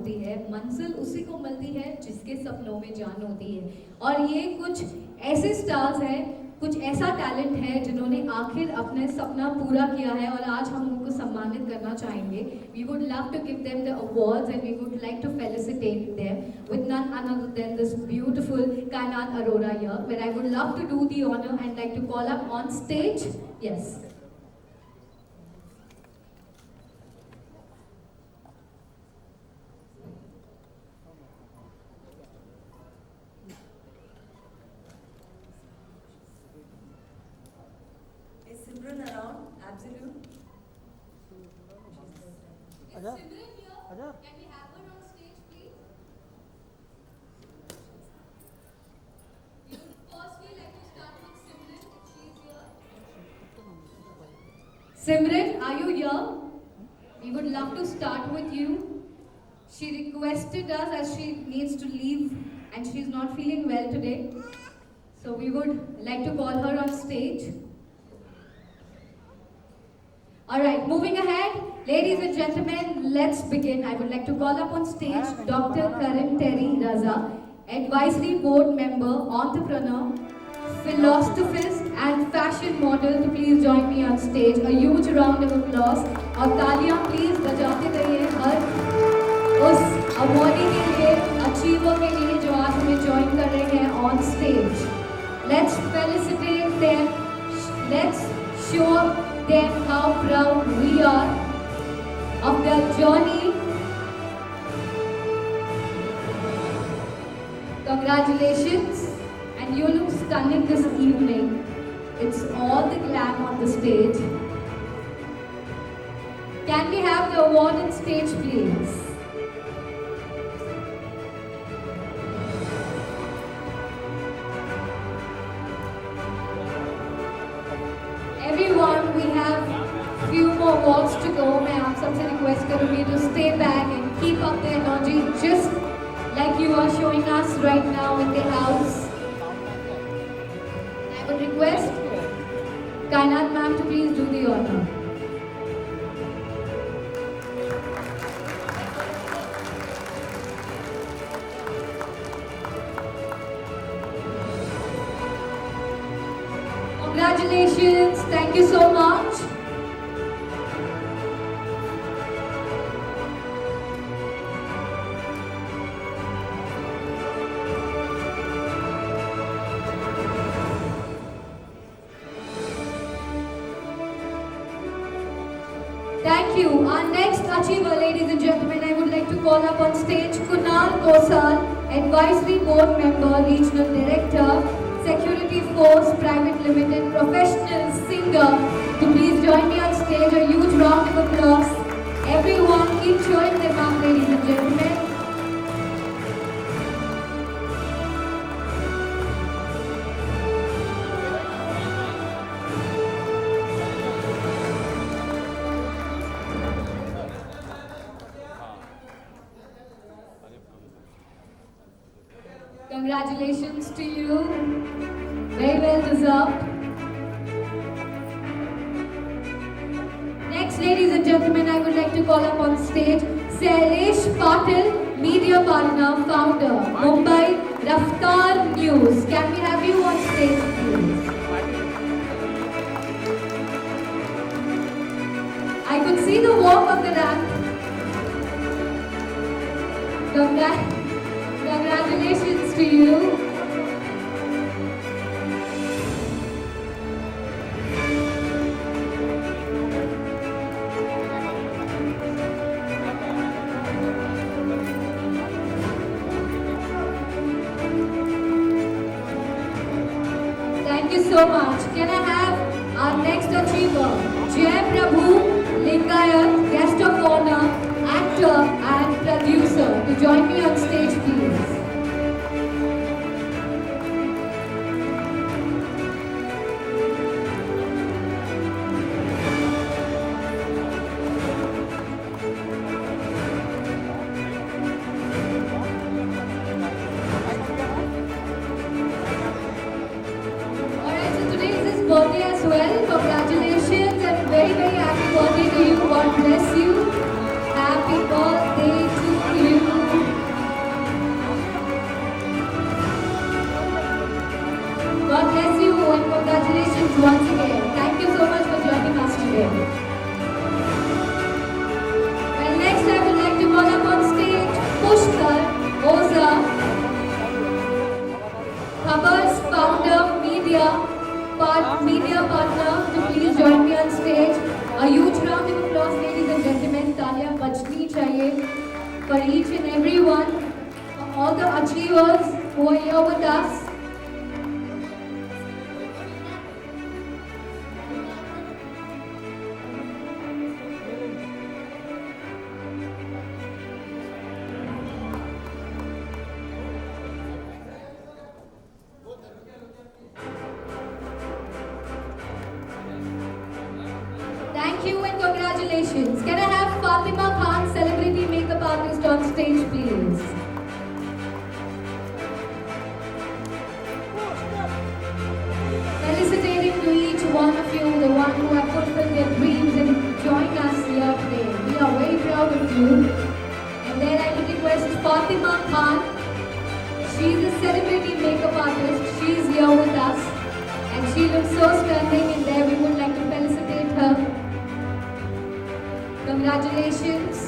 होती है, मंजिल उसी को मिलती है जिसके सपनों में जान होती है। और ये कुछ ऐसे स्टार्स हैं, कुछ ऐसा टैलेंट है जिन्होंने आखिर अपने सपना पूरा किया है और आज हम उनको सम्मानित करना चाहेंगे। We would love to give them the awards and we would like to felicitate them with none other than this beautiful Kainat Arora here, where I would love to do the honor and like to call up on stage. Yes. Is Simran around? Absolute. Is Simran here? Can we have her on stage, please? We would firstly like to start with Simran. She's here. Simran, are you here? We would love to start with you. She requested us as she needs to leave and she's not feeling well today. So we would like to call her on stage. Alright, moving ahead, ladies and gentlemen, let's begin. I would like to call up on stage Dr. Karim Terry Raza, Advisory Board Member, Entrepreneur, Philosophist and Fashion Model to please join me on stage. A huge round of applause. और तालियां please बजाते रहिए हर उस awardee के लिए, achiever के लिए जो आज हमें ज्वाइन कर रहे हैं on stage. Let's felicitate them. Let's show them how proud we are of their journey. Congratulations, and you look stunning this evening. It's all the glam on the stage. Can we have the award on stage, please? Everyone, we have few more awards to go. मैं आप सबसे request करूँगी to stay back and keep up the energy just like you are showing us right now in the house. I would request Kainat ma'am to please do the honor. Congratulations, thank you so much. Thank you. Our next achiever, ladies and gentlemen, I would like to call up on stage Kunal Kosal, Advisory Board Member, Regional Director, Security Force Private Limited, professional singer, to please join me on stage. A huge round of applause. Everyone, keep showing them up, ladies and gentlemen. Congratulations to you. Very well deserved. Next, ladies and gentlemen, I would like to call up on stage Sailesh Patil, Media Partner, Founder, Mumbai Raftar News. Can we have you on stage, please? I could see the walk of the ramp. Congratulations to you. Thank you so much. Can I have our next achiever, Jai Prabhu Lingayat, guest of honor, actor and producer, to join me on stage, please. Alright, so today is his birthday as well. Congratulations and very, very happy birthday to you. God bless you. Happy birthday to you. for each and every one, for all the achievers who are here with us. Thank you and congratulations. Can I have Fatima Khan, celebrity makeup artist, on stage, please? Felicitating to each one of you, the one who have fulfilled their dreams and joined us here today. We are very proud of you. And then I would request Fatima Khan. She is a celebrity makeup artist. She is here with us. And she looks so stunning, and there we would like to felicitate her. Congratulations.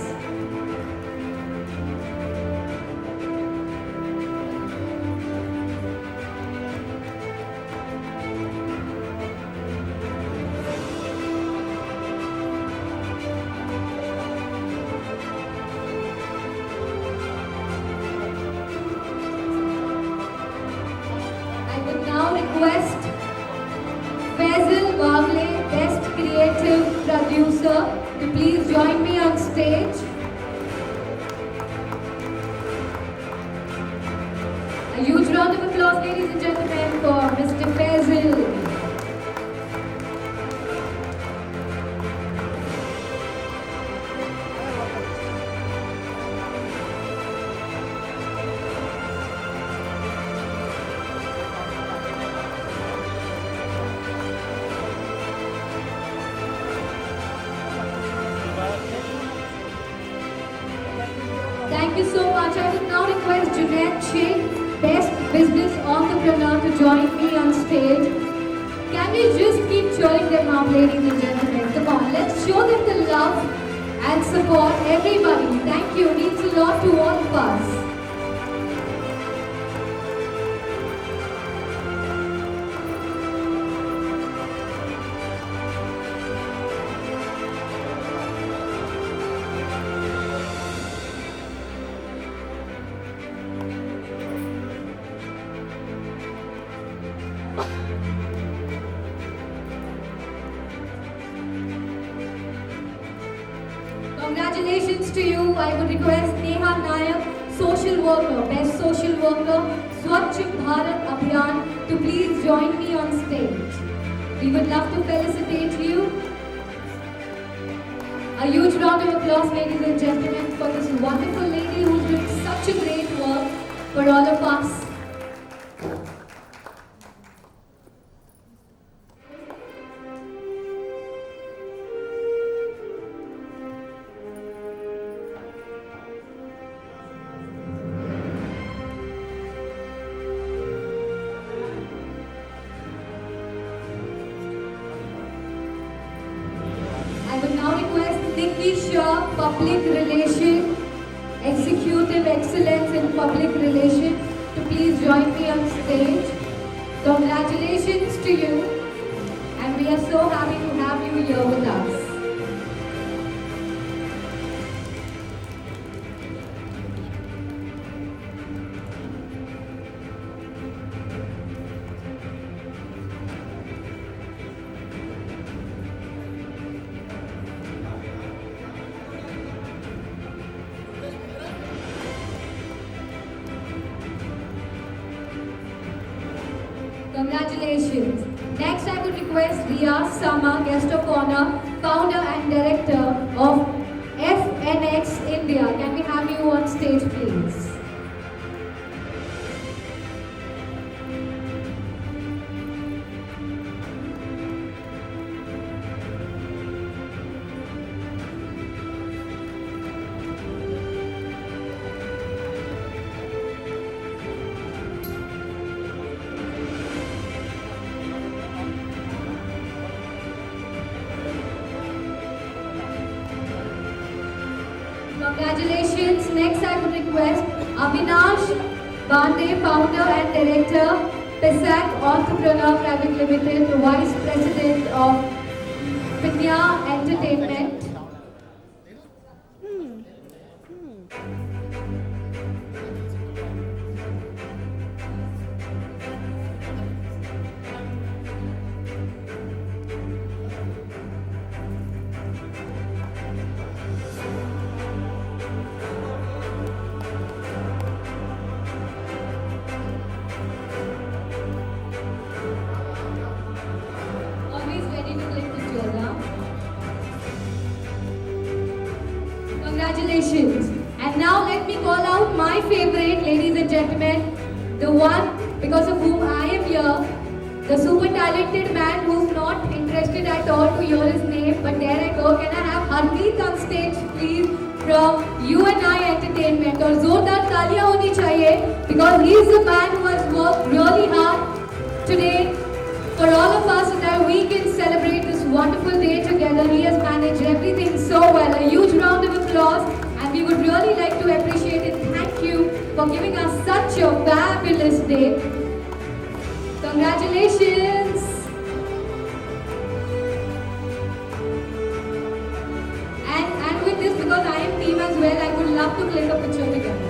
I would now request Faisal Wagle, Best Creative Producer, to please join me on stage. A huge round of applause, ladies and gentlemen, for Mr. Faisal. Thank you so much. I would now request Junaid Sheikh, Best Business Entrepreneur, to join me on stage. Can we just keep cheering them up, ladies and gentlemen? Come on, let's show them the love and support. Everybody, thank you. It means a lot to all of us. Congratulations to you. I would request Neha Nayak, Social Worker, Best Social Worker, Swachh Bharat Abhiyan, to please join me on stage. We would love to felicitate you. A huge round of applause, ladies and gentlemen, for this wonderful lady who's doing such a great work for all of us. I would now request Nikki Shah, Public Relation, Executive Excellence in Public Relation, to please join me on stage. Congratulations to you, and we are so happy to have you here with us. Congratulations. Next, I would request Riyaz Sama, Guest of Honor, Founder and Director of FNX India. Can we have you on stage, please? Congratulations. Next, I would request Avinash Bande, Founder and Director, PESAC Entrepreneur Private Limited, Vice President of Pinya Entertainment. Congratulations. And now let me call out my favorite, ladies and gentlemen, the one because of whom I am here, the super talented man who's not interested at all to hear his name, but there I go. Can I have Harmeet on stage, please, from UNI Entertainment? और जोरदार तालियां होनी चाहिए because he is the man who has worked really hard today for all of us so that we can celebrate this wonderful day together. He has managed everything so well. A huge round of applause, and we would really like to appreciate and thank you for giving us such a fabulous day. Congratulations. And with this, because I am team as well, I would love to click a picture together.